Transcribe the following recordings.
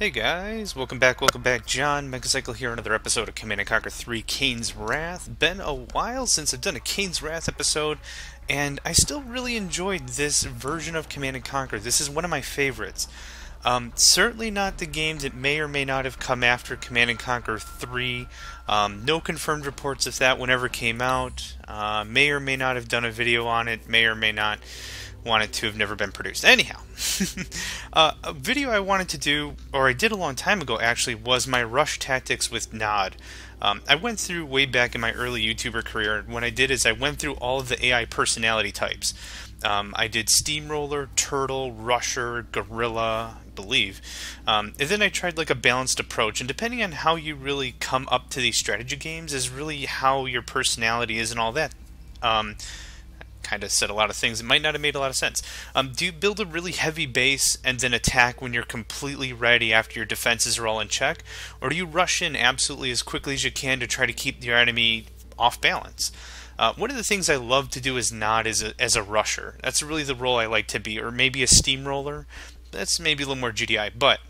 Hey guys, welcome back, John. Megacycle here, another episode of Command & Conquer 3 Kane's Wrath. Been a while since I've done a Kane's Wrath episode, and I still really enjoyed this version of Command & Conquer. This is one of my favorites. Certainly not the game that may or may not have come after Command & Conquer 3. No confirmed reports if that one ever came out. May or may not have done a video on it, may or may not want it to have never been produced. Anyhow, a video I wanted to do, or I did a long time ago actually, was my rush tactics with Nod. I went through way back in my early YouTuber career. What I did is I went through all of the AI personality types. I did Steamroller, Turtle, Rusher, Gorilla, I believe. And then I tried like a balanced approach, and depending on how you really come up to these strategy games is really how your personality is and all that. Kind of said a lot of things that might not have made a lot of sense. Do you build a really heavy base and then attack when you're completely ready after your defenses are all in check? Or do you rush in absolutely as quickly as you can to try to keep your enemy off balance? One of the things I love to do as Nod is as a rusher. That's really the role I like to be. Or maybe a steamroller. That's maybe a little more GDI. But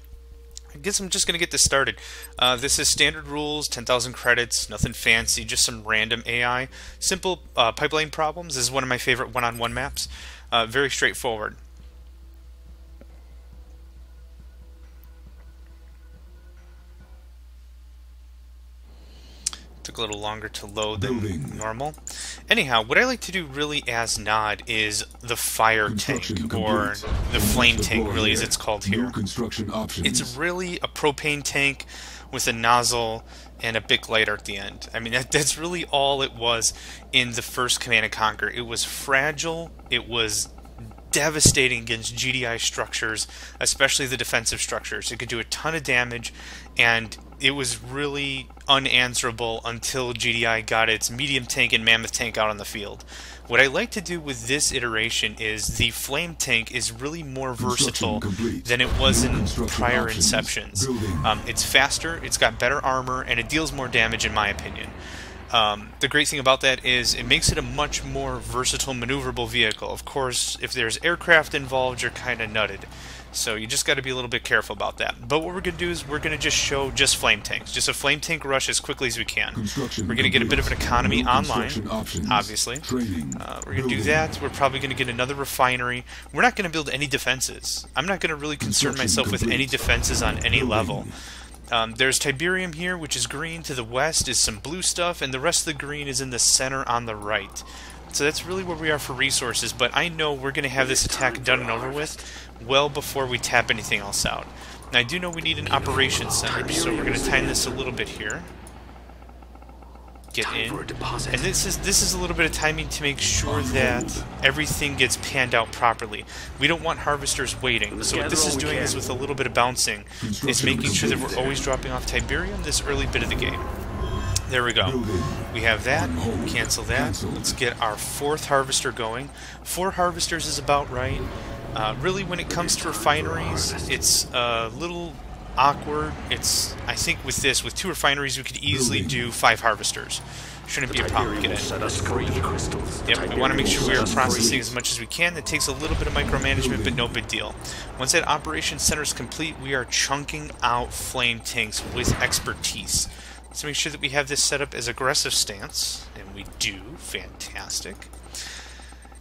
I guess I'm just going to get this started. This is standard rules, 10,000 credits, nothing fancy, just some random AI. Simple pipeline problems. This is one of my favorite one-on-one maps. Very straightforward. Took a little longer to load than normal. Anyhow, what I like to do really as Nod is the fire tank, or the flame tank really as it's called here. It's really a propane tank with a nozzle and a big lighter at the end. I mean, that's really all it was in the first Command & Conquer. It was fragile, it was devastating against GDI structures, especially the defensive structures. It could do a ton of damage, and it was really unanswerable until GDI got its medium tank and mammoth tank out on the field. What I like to do with this iteration is the flame tank is really more versatile than it was in prior inceptions. It's faster, it's got better armor, and it deals more damage in my opinion. The great thing about that is it makes it a much more versatile, maneuverable vehicle. Of course, if there's aircraft involved, you're kind of nutted. So you just got to be a little bit careful about that. But what we're going to do is we're going to just show just flame tanks. Just a flame tank rush as quickly as we can. We're going to get a bit of an economy online, obviously. We're going to do that. We're probably going to get another refinery. We're not going to build any defenses. I'm not going to really concern myself with any defenses on any level. There's Tiberium here, which is green. To the west is some blue stuff, and the rest of the green is in the center on the right. So that's really where we are for resources, but I know we're going to have this attack done and over with well before we tap anything else out. Now I do know we need an operations center, so we're going to time this a little bit here. Get in. And this is a little bit of timing to make sure that everything gets panned out properly. We don't want harvesters waiting. So what this is doing is with a little bit of bouncing, is making sure that we're always dropping off Tiberium this early bit of the game. There we go. We have that. Cancel that. Let's get our fourth harvester going. 4 harvesters is about right. Really, when it comes to refineries, it's a little awkward. I think with 2 refineries, we could easily do 5 harvesters. Shouldn't be a problem. Get in. Yep, we want to make sure we are processing as much as we can. That takes a little bit of micromanagement, but no big deal. Once that operations center is complete, we are chunking out flame tanks with expertise. Let's make sure that we have this set up as aggressive stance, and we do. Fantastic.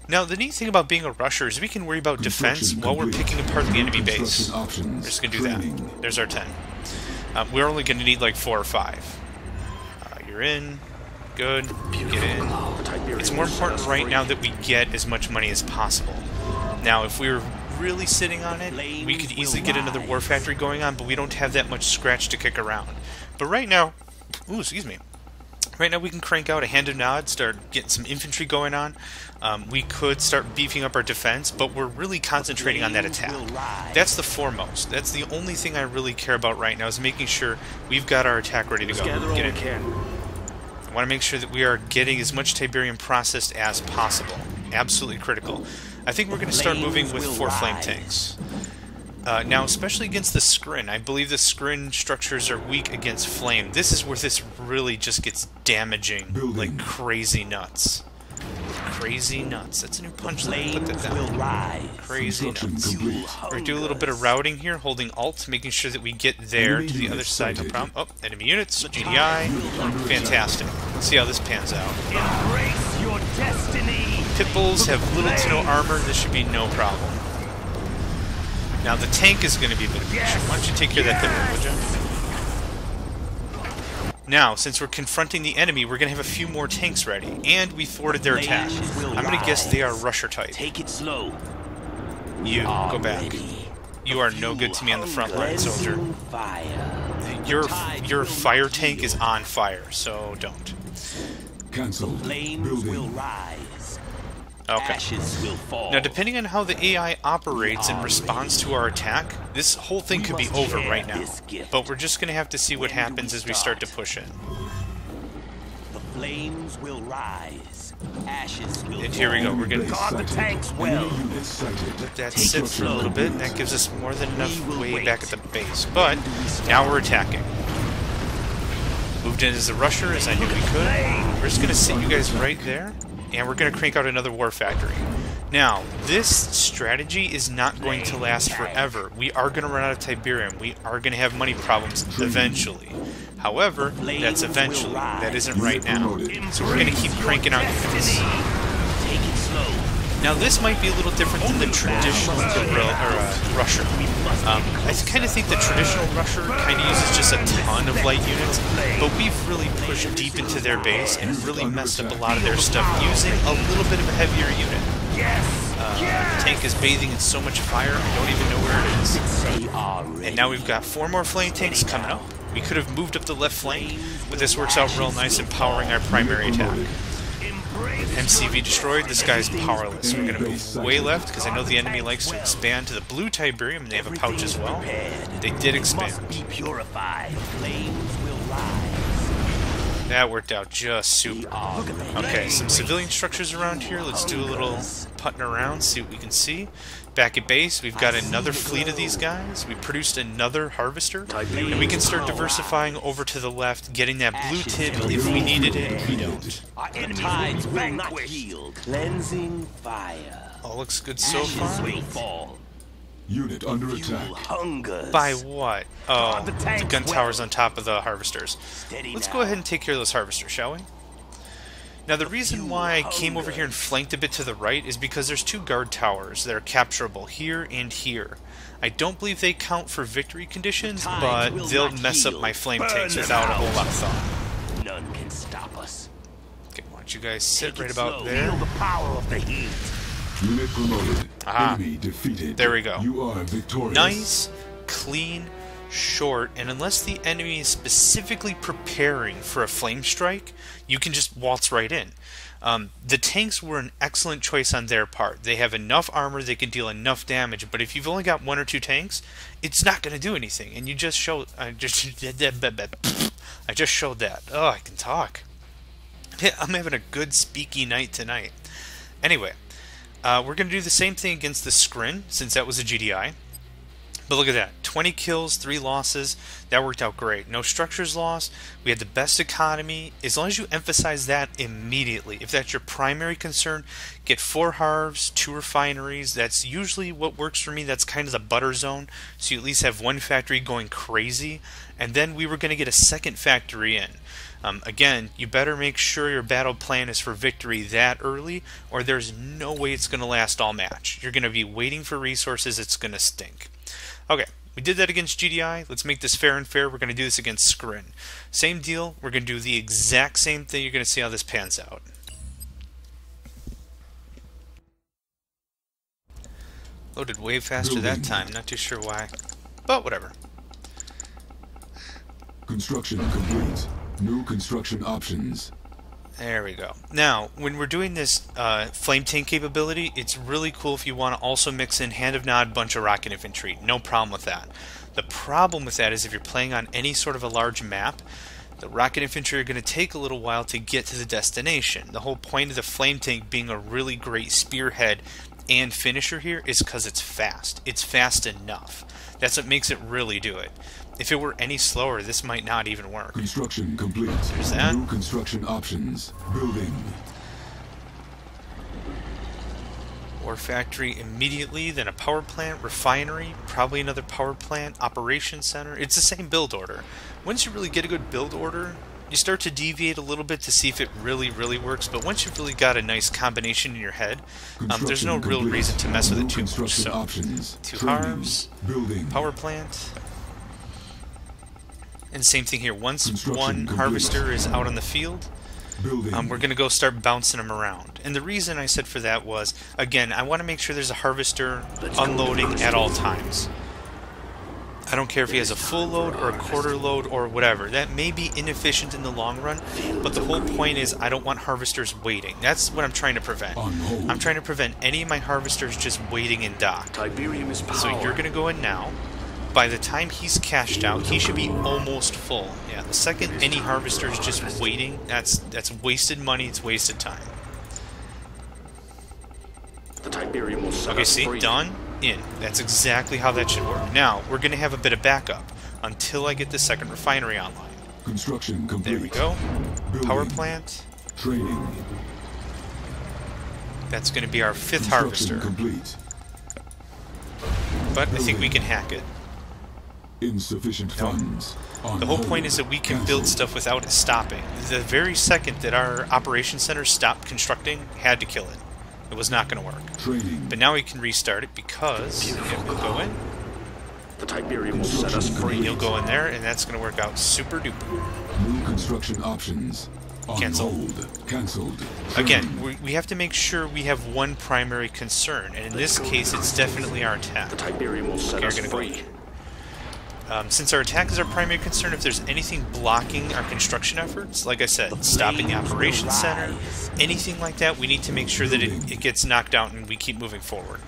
Now, the neat thing about being a rusher is we can worry about defense while we're picking apart the enemy base. We're just going to do that. There's our 10. We're only going to need like 4 or 5. You're in. Good. Get in. It's more important right now that we get as much money as possible. Now, if we were really sitting on it, we could easily get another war factory going on, but we don't have that much scratch to kick around. But right now, excuse me. Right now we can crank out a Hand of Nod, start getting some infantry going on. We could start beefing up our defense, but we're really concentrating on that attack. That's the foremost. That's the only thing I really care about right now, is making sure we've got our attack ready to go. Get in. I want to make sure that we are getting as much Tiberium processed as possible. Absolutely critical. I think we're going to start moving with 4 flame tanks. Now, especially against the Skirmish, I believe the Skirmish structures are weak against flame. This is where this really just gets damaging like crazy nuts. Crazy nuts. That's a new punchline. Put that down. Crazy nuts. We're going to do a little bit of routing here, holding Alt, making sure that we get there to the other side. No problem. Oh, enemy units. GDI. Fantastic. Let's see how this pans out. Embrace your destiny. Pit bulls have little to no armor. This should be no problem. Now, the tank is going to be a bit of an issue. Why don't you take care of that pit bull, would you? Now, since we're confronting the enemy, we're going to have a few more tanks ready, and we thwarted their attack. I'm going to guess they are rusher type. Take it slow. You, go back. You are no good to me on the front line, soldier. Your fire tank is on fire, so don't. Cancel. Flames will rise. Okay. Ashes will fall. Now, depending on how the AI operates and responds to our attack, this whole thing could be over right now. But we're just going to have to see what happens as we start to push in. The flames will rise. Ashes will fall. And here we go. We're going to guard the tanks well. let that sit for a little bit. That gives us more than enough way back at the base. But now we're attacking. Moved in as a rusher, as I knew we could. We're just going to sit you guys right there. And we're going to crank out another war factory. Now, this strategy is not going to last forever. We are going to run out of Tiberium. We are going to have money problems eventually. However, that's eventually. That isn't right now. So we're going to keep cranking out units. Now, this might be a little different than the traditional rusher. I kind of think the traditional rusher kind of uses just a ton of light units, but we've really pushed deep into their base and really messed up a lot of their stuff using a little bit of a heavier unit. The tank is bathing in so much fire, I don't even know where it is. And now we've got 4 more flame tanks coming up. We could have moved up the left flank, but this works out real nice in powering our primary attack. MCV destroyed, this guy's powerless. We're going to move way left, because I know the enemy likes to expand to the blue Tiberium, and they have a pouch as well. They did expand. That worked out just super. Okay, some civilian structures around here. Let's do a little putting around, see what we can see. Back at base, we've got another fleet of these guys. We produced another harvester, and we can start diversifying over to the left, getting that blue tip if we needed it. We don't. Our enemies will not yield. Cleansing fire. All looks good so far. Unit under attack. By what? Oh, the gun tower's on top of the harvesters. Let's go ahead and take care of those harvesters, shall we? Now, the reason why I came over here and flanked a bit to the right is because there's 2 guard towers that are capturable here and here. I don't believe they count for victory conditions, but they'll mess up my flame tanks without a whole lot of thought. None can stop us. Okay, why don't you guys sit right about there? Feel the power of the heat. Unit promoted. Aha. Enemy defeated. There we go. You are victorious. Nice, clean, short, and unless the enemy is specifically preparing for a flame strike, you can just waltz right in. The tanks were an excellent choice on their part. They have enough armor, they can deal enough damage, but if you've only got 1 or 2 tanks, it's not going to do anything. And you just showed... I just showed that. Oh, I can talk. I'm having a good speaky night tonight. Anyway, we're going to do the same thing against the Skirmish, since that was a GDI. But look at that, 20 kills, 3 losses, that worked out great. No structures lost, we had the best economy. As long as you emphasize that immediately, if that's your primary concern, get 4 harves, 2 refineries. That's usually what works for me. That's kind of the butter zone, so you at least have 1 factory going crazy, and then we were going to get a 2nd factory in. Again, you better make sure your battle plan is for victory that early, or there's no way it's going to last all match. You're going to be waiting for resources, it's going to stink. Okay, we did that against GDI. Let's make this fair and fair. We're going to do this against Skirmish. Same deal. We're going to do the exact same thing. You're going to see how this pans out. Loaded way faster that time. Not too sure why, but whatever. Construction complete. New construction options. There we go. Now, when we're doing this flame tank capability, it's really cool if you want to also mix in Hand of Nod, bunch of rocket infantry. No problem with that. The problem with that is if you're playing on any sort of a large map, the rocket infantry are going to take a little while to get to the destination. The whole point of the flame tank being a really great spearhead and finisher here is because it's fast. It's fast enough. That's what makes it really do it. If it were any slower, this might not even work. Construction complete. There's that. New construction options. Building. Or factory immediately, then a power plant, refinery, probably another power plant, operation center. It's the same build order. Once you really get a good build order, you start to deviate a little bit to see if it really works, but once you've really got a nice combination in your head, there's no real reason to mess with it too much. So, 2 harves, power plant, and same thing here. Once one harvester is out on the field, we're going to go start bouncing them around. And the reason I said for that was, again, I want to make sure there's a harvester unloading at all times. I don't care if he has a full load or a quarter load or whatever. That may be inefficient in the long run, but the whole point is I don't want harvesters waiting. That's what I'm trying to prevent. I'm trying to prevent any of my harvesters just waiting in dock. So you're going to go in now. By the time he's cashed out, he should be almost full. Yeah, the second any harvester is just waiting, that's wasted money, it's wasted time. Okay, see, done, in. That's exactly how that should work. Now, we're going to have a bit of backup until I get the second refinery online. Construction complete. There we go. Power plant. Training. That's going to be our 5th harvester. Complete. But I think we can hack it. Insufficient funds. The whole point is that we can build stuff without it stopping. The very second that our operations center stopped constructing, had to kill it. It was not going to work. Training. But now we can restart it because we'll go in. The Tiberium will set us free. You'll go in there, and that's going to work out super duper. New construction options. Cancelled. Cancelled. Again, we have to make sure we have one primary concern, and in this case, it's definitely our attack. The Tiberium will set us free. Since our attack is our primary concern, if there's anything blocking our construction efforts, like I said, stopping the operations center, anything like that, we need to make sure that it gets knocked out and we keep moving forward.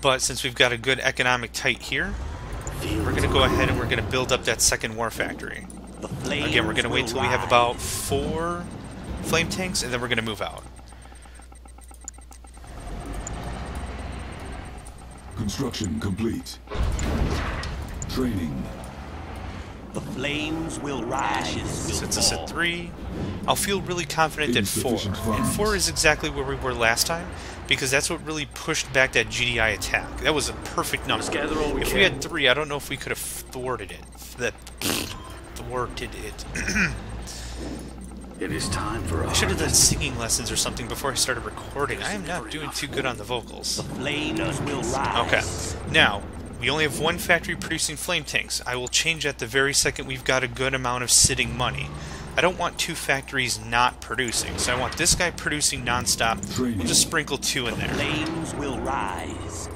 But since we've got a good economic tight here, we're going to go ahead and we're going to build up that second war factory. Again, we're going to wait till we have about 4 flame tanks, and then we're going to move out. Construction complete. Training. The flames will rise. Sets us at 3. I'll feel really confident at 4. And 4 is exactly where we were last time, because that's what really pushed back that GDI attack. That was a perfect number. If we had 3, I don't know if we could have thwarted it. Thwarted it. It is time for I should have done singing lessons or something before I started recording. I am not doing too good on the vocals. flames will rise. Okay, now, we only have 1 factory producing flame tanks. I will change that the very second we've got a good amount of sitting money. I don't want 2 factories not producing, so I want this guy producing non-stop. We'll just sprinkle 2 in there. Flames will rise.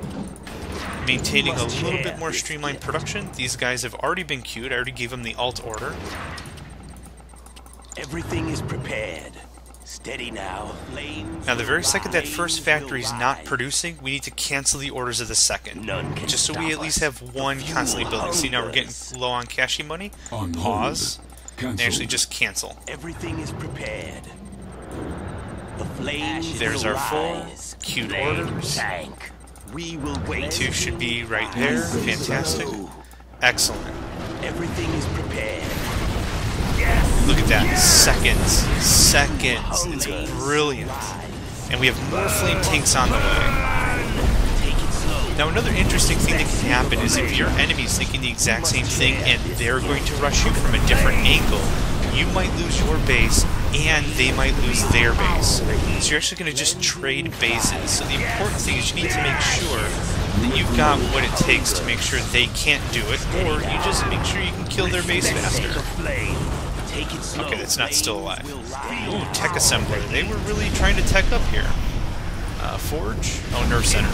Maintaining a little bit more streamlined production. These guys have already been queued. I already gave them the alt order. Everything is prepared. Steady now. Flames. Now, the very second that first factory is not producing, we need to cancel the orders of the second. Just so we at least have 1 constantly building. See, now we're getting low on cashy money. Pause. And actually just cancel. Everything is prepared. The flames There's our 4 queued orders. Tank. We will wait. 2 should be right there. Fantastic. Excellent. Everything is prepared. Look at that. Seconds. It's brilliant. And we have more flame tanks on the way. Now, another interesting thing that can happen is if your enemy's thinking the exact same thing and they're going to rush you from a different angle, you might lose your base and they might lose their base. So you're actually going to just trade bases. So the important thing is you need to make sure that you've got what it takes to make sure they can't do it, or you just make sure you can kill their base faster. Okay, that's not still alive. Ooh, tech assembler. They were really trying to tech up here. Forge? Oh, nerve center.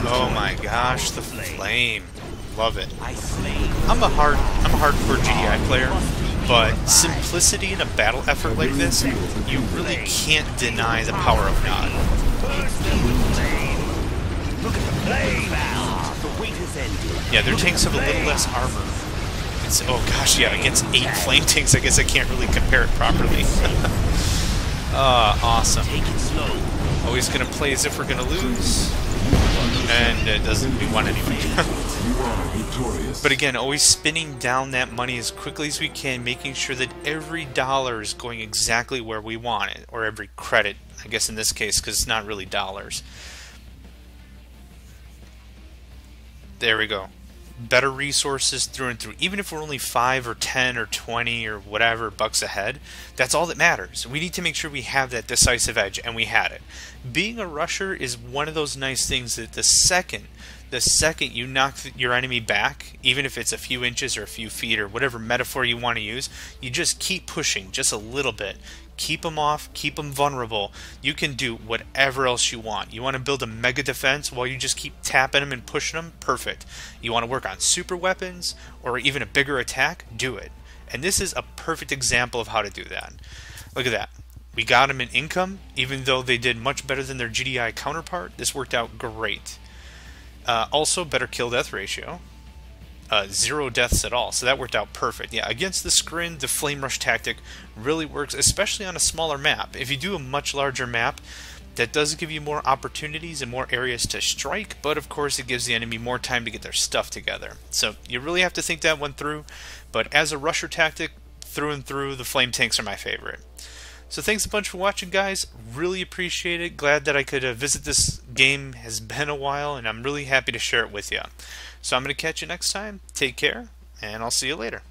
Oh my gosh, the flame. Love it. I'm a hardcore GDI player, but simplicity in a battle effort like this, you really can't deny the power of Nod. Yeah, their tanks have a little less armor. It's, oh gosh, yeah, against 8 flame tanks, I guess I can't really compare it properly. Awesome. Always gonna play as if we're gonna lose, and it doesn't. We won anyway. But again, always spinning down that money as quickly as we can, making sure that every dollar is going exactly where we want it, or every credit, I guess in this case, because it's not really dollars. There we go. Better resources through and through. Even if we're only 5 or 10 or 20 or whatever bucks ahead, that's all that matters. We need to make sure we have that decisive edge, and we had it. Being a rusher is one of those nice things that the second you knock your enemy back, even if it's a few inches or a few feet or whatever metaphor you want to use, you just keep pushing just a little bit. Keep them off, keep them vulnerable. You can do whatever else you want. You want to build a mega defense while you just keep tapping them and pushing them? Perfect. You want to work on super weapons or even a bigger attack? Do it. And this is a perfect example of how to do that. Look at that. We got them in income, even though they did much better than their GDI counterpart. This worked out great. Also, better kill-death ratio. 0 deaths at all, so that worked out perfect. Yeah, against the Skirmish, the Flame Rush tactic really works, especially on a smaller map. If you do a much larger map, that does give you more opportunities and more areas to strike, but of course it gives the enemy more time to get their stuff together. So you really have to think that one through, but as a rusher tactic, through and through, the flame tanks are my favorite. So thanks a bunch for watching, guys. Really appreciate it. Glad that I could visit this game. Has been a while, and I'm really happy to share it with you. So I'm going to catch you next time. Take care, and I'll see you later.